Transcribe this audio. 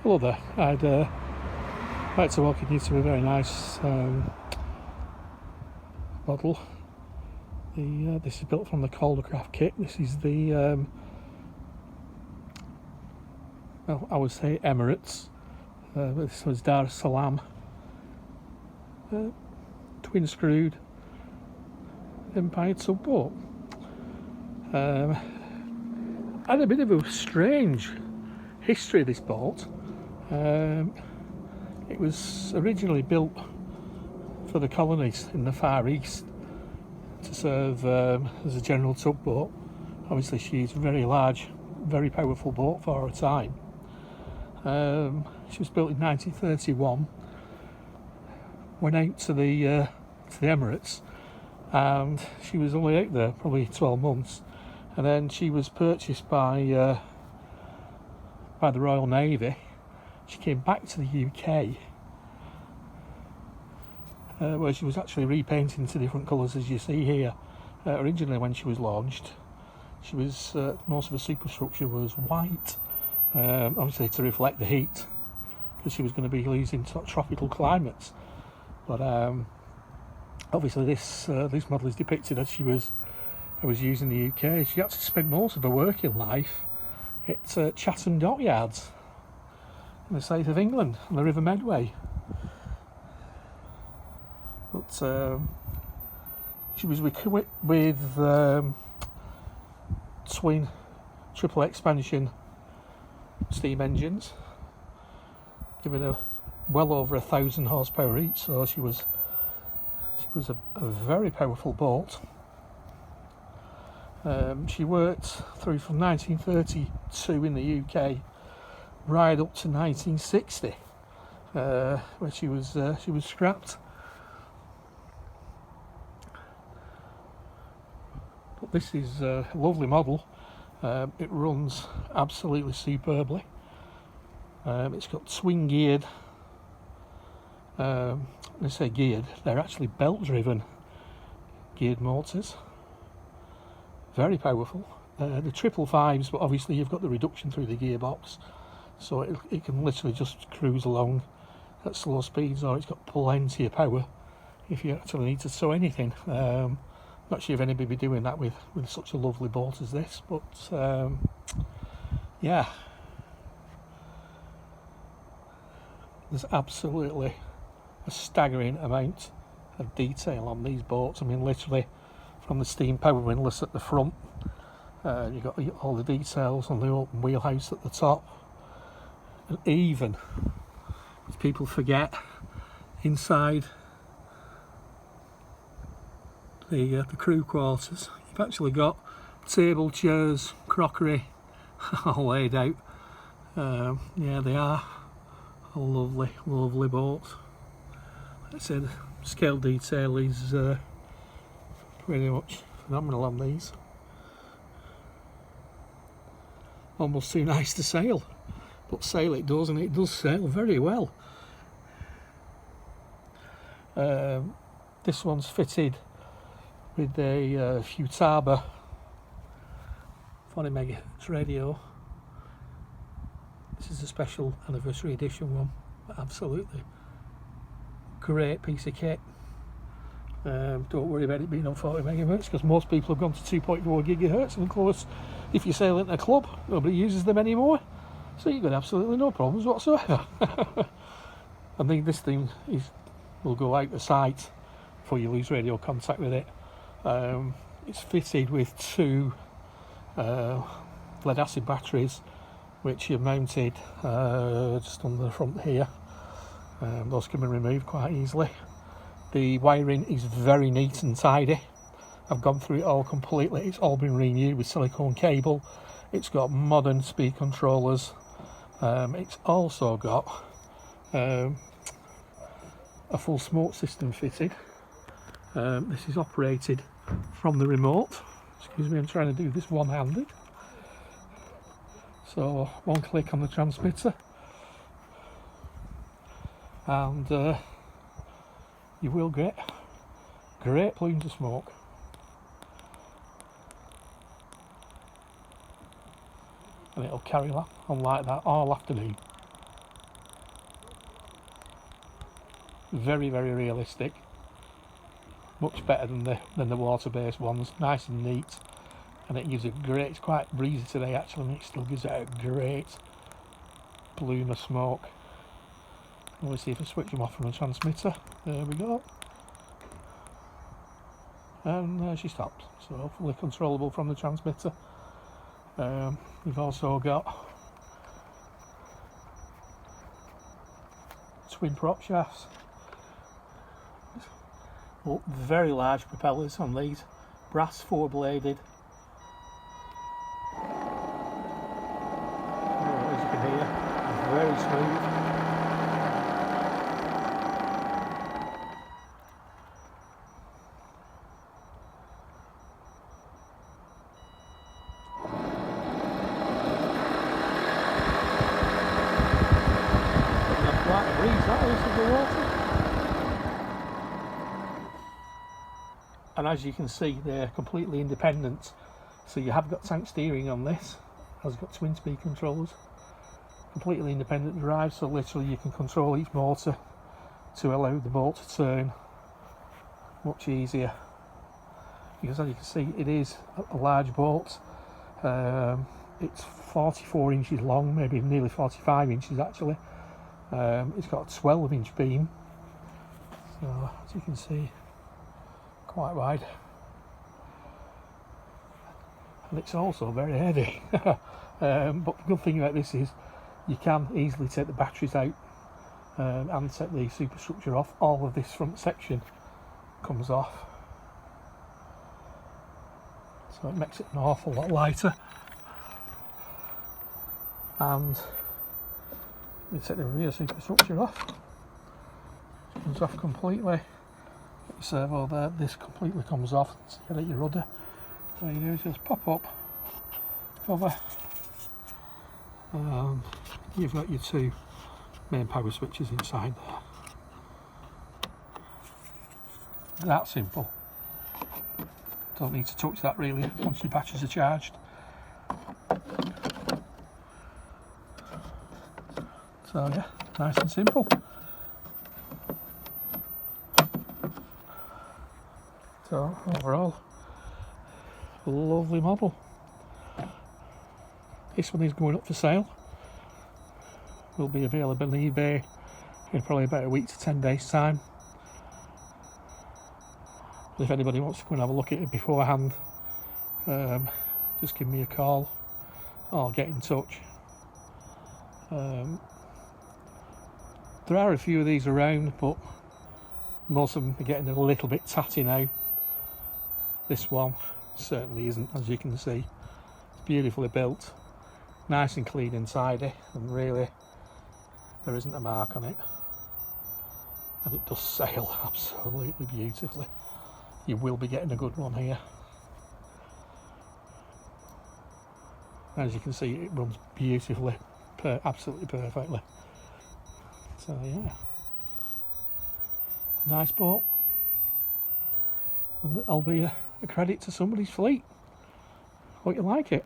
Hello there. I'd like to welcome you to a very nice model. This is built from the Caldercraft kit. This is the, well, I would say Emirates. This was Dar es Salaam. Twin screwed Empire tugboat. Had a bit of a strange history, this boat. It was originally built for the colonies in the Far East to serve as a general tugboat. Obviously she's a very large, very powerful boat for her time. She was built in 1931, went out to the Emirates, and she was only out there probably 12 months, and then she was purchased by the Royal Navy. She came back to the UK, where she was actually repainted into different colours, as you see here. Originally, when she was launched, she was most of the superstructure was white, obviously to reflect the heat, because she was going to be using tropical climates. But obviously, this model is depicted as she was using the UK. She actually spent most of her working life at Chatham Dockyards in the south of England on the River Medway. But she was equipped with twin triple expansion steam engines, giving her well over 1,000 horsepower each. So she was a very powerful boat. She worked through from 1932 in the UK right up to 1960, where she was scrapped. But this is a lovely model. It runs absolutely superbly. It's got twin geared. When I say geared, they're actually belt driven geared motors. Very powerful. The 555s, but obviously you've got the reduction through the gearbox, so it can literally just cruise along at slow speeds, or it's got plenty of power if you actually need to tow anything. Not sure if anybody would be doing that with such a lovely boat as this, but yeah, there's absolutely a staggering amount of detail on these boats. I mean, literally from the steam power windlass at the front, you've got all the details on the open wheelhouse at the top, and even, as people forget, inside the crew quarters, you've actually got table, chairs, crockery all laid out. Yeah, they are a lovely, lovely boat. Like I said, scale detail is pretty much phenomenal on these. Almost too nice to sail, but sail it does, and it does sail very well. This one's fitted with a Futaba 40 megahertz radio. This is a special anniversary edition one, but absolutely great piece of kit. Don't worry about it being on 40 megahertz, because most people have gone to 2.4 gigahertz, and of course if you sail in a club, nobody uses them anymore, so you've got absolutely no problems whatsoever. I think this thing will go out of sight before you lose radio contact with it. It's fitted with two lead acid batteries, which are mounted just under the front here. Those can be removed quite easily. The wiring is very neat and tidy. I've gone through it all completely. It's all been renewed with silicone cable. It's got modern speed controllers. It's also got a full smoke system fitted. This is operated from the remote. Excuse me, I'm trying to do this one-handed. So one click on the transmitter, and you will get great plumes of smoke. And it'll carry on like that all afternoon. Very, very realistic. Much better than the water-based ones. Nice and neat, and it gives a great. It's quite breezy today actually, and it still gives it a great plume of smoke. We'll see if I switch them off from the transmitter. There we go. And she stopped. So fully controllable from the transmitter. We've also got twin prop shafts. Oh, very large propellers on these, brass 4-bladed. As you can hear, very smooth. Quite a breeze that is of the water. And as you can see, they're completely independent. So you have got tank steering on this. It has got twin speed controls. Completely independent drive, so literally you can control each motor to allow the boat to turn much easier. Because as you can see, it is a large boat. It's 44 inches long, maybe nearly 45 inches actually. It's got a 12-inch beam, so as you can see, quite wide, and it's also very heavy. But the good thing about this is you can easily take the batteries out and take the superstructure off. All of this front section comes off, so it makes it an awful lot lighter. And you take the rear superstructure off, it comes off completely. The servo there, this completely comes off. So you get your rudder. All you do is just pop up, cover, and you've got your two main power switches inside there. That simple. Don't need to touch that really once your batteries are charged. So yeah, nice and simple. So overall, lovely model. This one is going up for sale. Will be available on eBay in probably about a week to 10 days time. But if anybody wants to go and have a look at it beforehand, just give me a call or get in touch. There are a few of these around, but most of them are getting a little bit tatty now. This one certainly isn't, as you can see. It's beautifully built, nice and clean and tidy, and really there isn't a mark on it. And it does sail absolutely beautifully. You will be getting a good one here. As you can see, it runs beautifully, absolutely perfectly. So yeah, a nice boat, and that'll be a credit to somebody's fleet. Hope you like it.